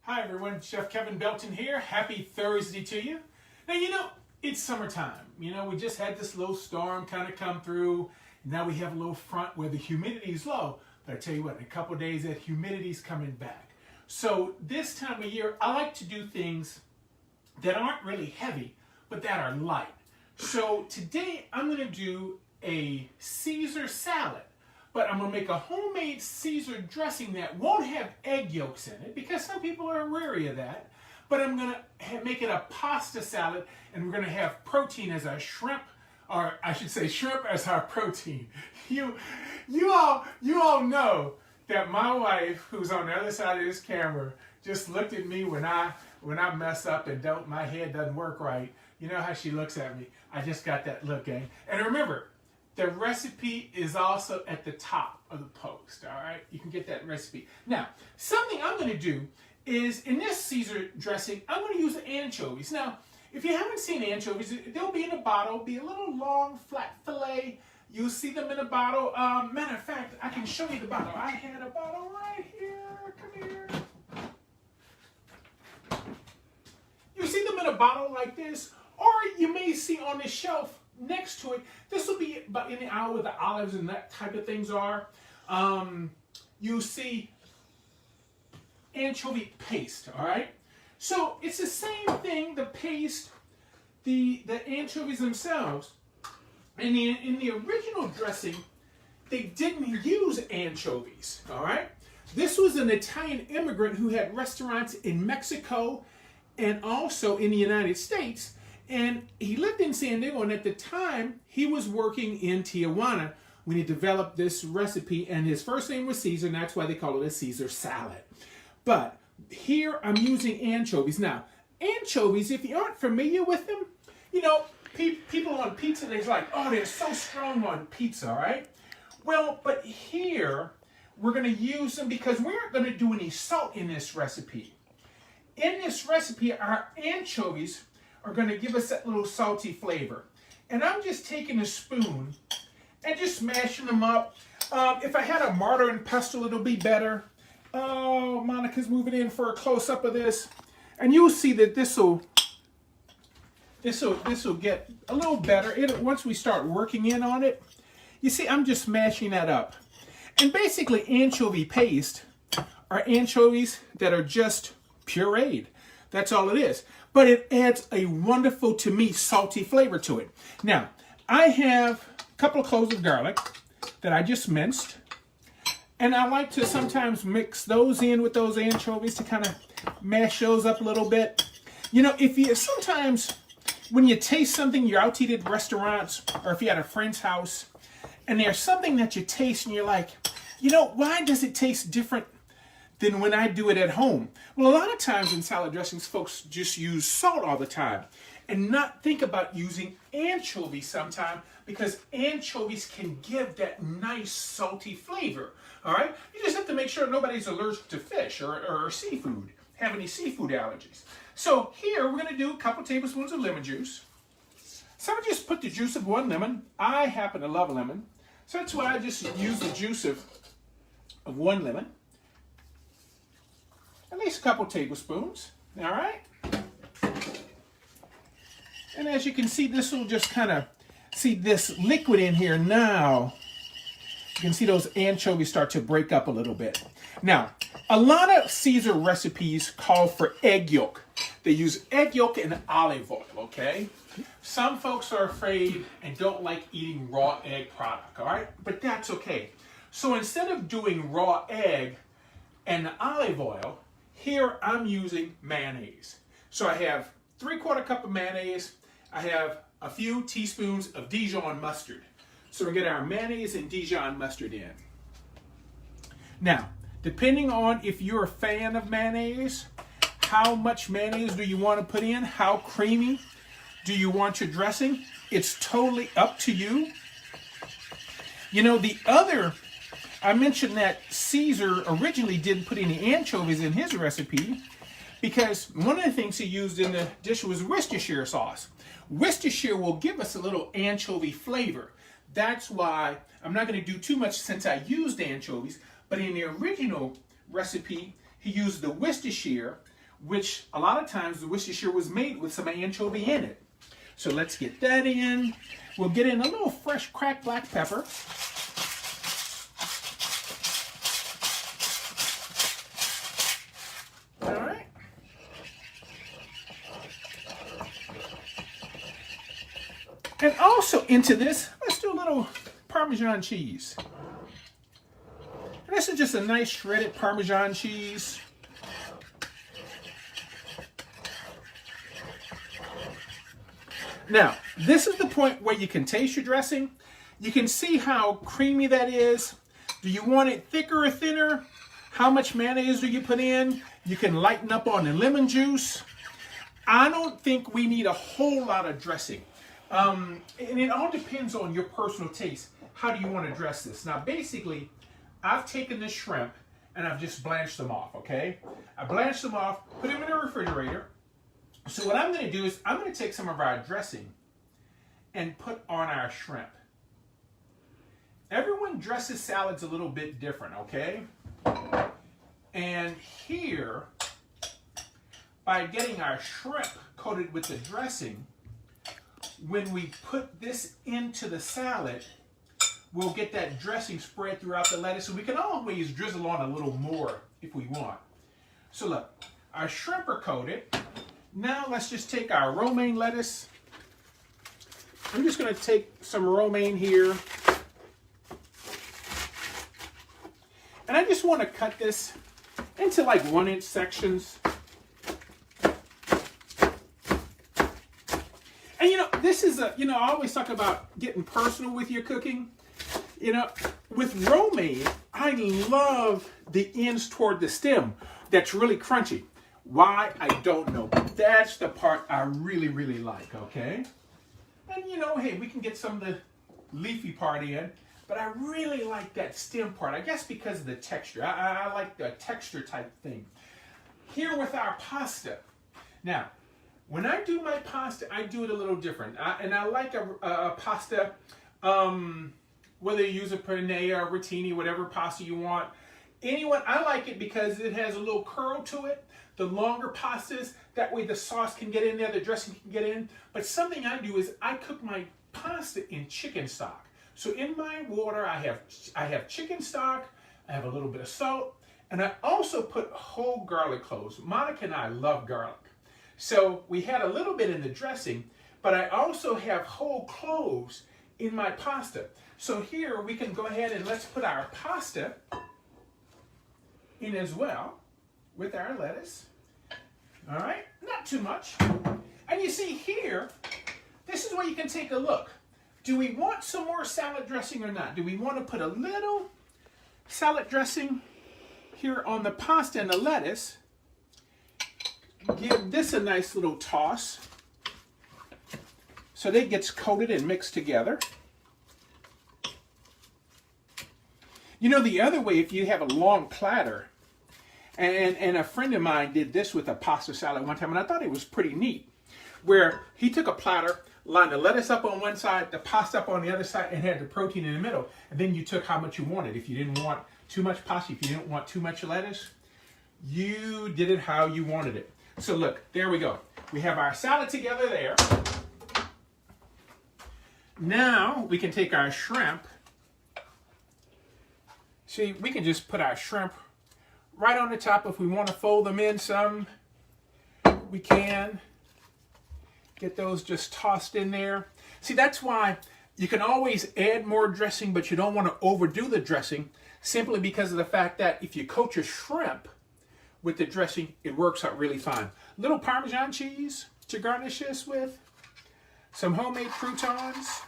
Hi everyone, Chef Kevin Belton here. Happy Thursday to you. Now, it's summertime. We just had this little storm kind of come through. Now we have a little front where the humidity is low. But I tell you what, in a couple of days that humidity's coming back. So this time of year, I like to do things that aren't really heavy, but that are light. So today I'm going to do a Caesar salad. But I'm going to make a homemade Caesar dressing that won't have egg yolks in it because some people are wary of that. But I'm going to make it a pasta salad, and we're going to have protein as our shrimp, or I should say shrimp as our protein. You all know that my wife, who's on the other side of this camera, just looked at me when I mess up and my head doesn't work right. You know how she looks at me. I just got that look, gang. And remember, the recipe is also at the top of the post, all right? You can get that recipe. Now, something I'm going to do is, in this Caesar dressing, I'm going to use anchovies. Now, if you haven't seen anchovies, they'll be in a bottle, be a little long, flat fillet. You'll see them in a bottle. Matter of fact, I can show you the bottle. I had a bottle right here. Come here. You see them in a bottle like this, or you may see on the shelf next to it. This will be about in the aisle where the olives and that type of things are. You'll see anchovy paste, all right? So it's the same thing, the paste, the anchovies themselves. In the original dressing, they didn't use anchovies, all right? This was an Italian immigrant who had restaurants in Mexico and also in the United States. And he lived in San Diego, and at the time, he was working in Tijuana when he developed this recipe, and his first name was Caesar, and that's why they call it a Caesar salad. But here I'm using anchovies. Now, anchovies, if you aren't familiar with them, people on pizza, they're like, oh, they're so strong on pizza, all right? Well, but here, we're going to use them because we aren't going to do any salt in this recipe. In this recipe, our anchovies are going to give us that little salty flavor. And I'm just taking a spoon and just smashing them up. If I had a mortar and pestle, it'll be better. Oh, Monica's moving in for a close-up of this. And you'll see that this'll get a little better once we start working in on it. You see, I'm just smashing that up. And basically, anchovy paste are anchovies that are just pureed. That's all it is. But it adds a wonderful, to me, salty flavor to it. Now, I have a couple of cloves of garlic that I just minced. And I like to sometimes mix those in with those anchovies to kind of mash those up a little bit. Sometimes when you taste something, you're out to eat at restaurants, or if you're at a friend's house, and there's something that you taste and you're like, why does it taste different than when I do it at home? Well, a lot of times in salad dressings, folks just use salt all the time and not think about using anchovies sometime, because anchovies can give that nice salty flavor, all right? You just have to make sure nobody's allergic to fish or seafood, have any seafood allergies. So here we're going to do a couple tablespoons of lemon juice. So I just put the juice of one lemon. I happen to love lemon, so that's why I just use the juice of one lemon. At least a couple tablespoons, all right? And as you can see, this will just kind of, see this liquid in here now. You can see those anchovies start to break up a little bit. Now, a lot of Caesar recipes call for egg yolk. They use egg yolk and olive oil, okay? Some folks are afraid and don't like eating raw egg product, all right? But that's okay. So instead of doing raw egg and olive oil, here I'm using mayonnaise. So I have 3/4 cup of mayonnaise. I have a few teaspoons of Dijon mustard. So we get our mayonnaise and Dijon mustard in. Now, depending on if you're a fan of mayonnaise, how much mayonnaise do you want to put in? How creamy do you want your dressing? It's totally up to you. I mentioned that Caesar originally didn't put any anchovies in his recipe because one of the things he used in the dish was Worcestershire sauce. Worcestershire will give us a little anchovy flavor. That's why I'm not going to do too much since I used anchovies, but in the original recipe, he used the Worcestershire which a lot of times the Worcestershire was made with some anchovy in it. So let's get that in. We'll get in a little fresh cracked black pepper. All right. And also into this, let's do a little Parmesan cheese. And this is just a nice shredded Parmesan cheese. Now, this is the point where you can taste your dressing. You can see how creamy that is. Do you want it thicker or thinner? How much mayonnaise do you put in? You can lighten up on the lemon juice. I don't think we need a whole lot of dressing. And it all depends on your personal taste. How do you want to dress this? Now, basically, I've taken the shrimp and I've just blanched them off, okay? I blanched them off, put them in the refrigerator. So what I'm going to do is I'm going to take some of our dressing and put on our shrimp. Everyone dresses salads a little bit different, okay? And here, by getting our shrimp coated with the dressing, when we put this into the salad, we'll get that dressing spread throughout the lettuce. So we can always drizzle on a little more if we want. So look, our shrimp are coated. Now let's just take our romaine lettuce. I'm just going to take some romaine here. And I just want to cut this into like 1-inch sections. And you know, this is I always talk about getting personal with your cooking. You know, with romaine, I love the ends toward the stem that's really crunchy. Why? I don't know. But that's the part I really, really like, okay? And you know, hey, we can get some of the leafy part in, but I really like that stem part. I guess because of the texture. I like the texture type thing. Here with our pasta. Now, when I do my pasta, I do it a little different. I like a pasta, whether you use a penne or rotini, whatever pasta you want. Anyone, I like it because it has a little curl to it. The longer pastas, that way the sauce can get in there, the dressing can get in. But something I do is I cook my pasta in chicken stock. So in my water, I have chicken stock, I have a little bit of salt, and I also put whole garlic cloves. Monica and I love garlic. So we had a little bit in the dressing, but I also have whole cloves in my pasta. So here we can go ahead and let's put our pasta in as well with our lettuce. All right, not too much. And you see here, this is where you can take a look. Do we want some more salad dressing or not? Do we want to put a little salad dressing here on the pasta and the lettuce? Give this a nice little toss so that it gets coated and mixed together. You know, the other way, if you have a long platter, and a friend of mine did this with a pasta salad one time, and I thought it was pretty neat, where he took a platter, lined the lettuce up on one side, the pasta up on the other side, and had the protein in the middle, and then you took how much you wanted. If you didn't want too much pasta, if you didn't want too much lettuce, you did it how you wanted it. So look, there we go. We have our salad together there. Now we can take our shrimp. See, we can just put our shrimp right on the top. If we want to fold them in some, we can. Get those just tossed in there. See, that's why you can always add more dressing, but you don't want to overdo the dressing, simply because of the fact that if you coat your shrimp with the dressing, it works out really fine. Little Parmesan cheese to garnish this with. Some homemade croutons.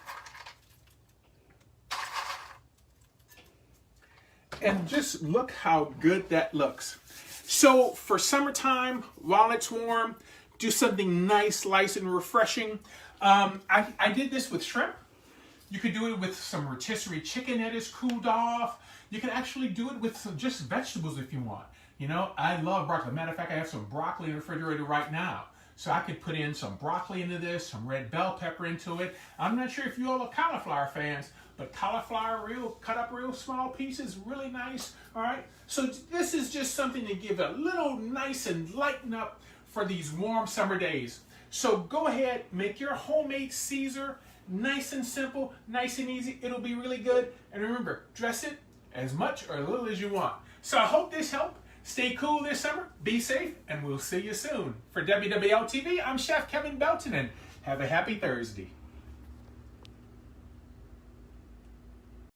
And just look how good that looks. So for summertime, while it's warm, do something nice, light, and refreshing. I did this with shrimp. You could do it with some rotisserie chicken that is cooled off. You can actually do it with some just vegetables if you want. You know, I love broccoli. Matter of fact, I have some broccoli in the refrigerator right now. So I could put in some broccoli into this, some red bell pepper into it. I'm not sure if you all are cauliflower fans, but cauliflower cut up real small pieces, really nice. All right. So this is just something to give a little nice and lighten up for these warm summer days. So go ahead, make your homemade Caesar, nice and simple, nice and easy. It'll be really good. And remember, dress it as much or a little as you want. So I hope this helped. Stay cool this summer, be safe, and we'll see you soon. For WWL-TV, I'm Chef Kevin Belton, and have a happy Thursday.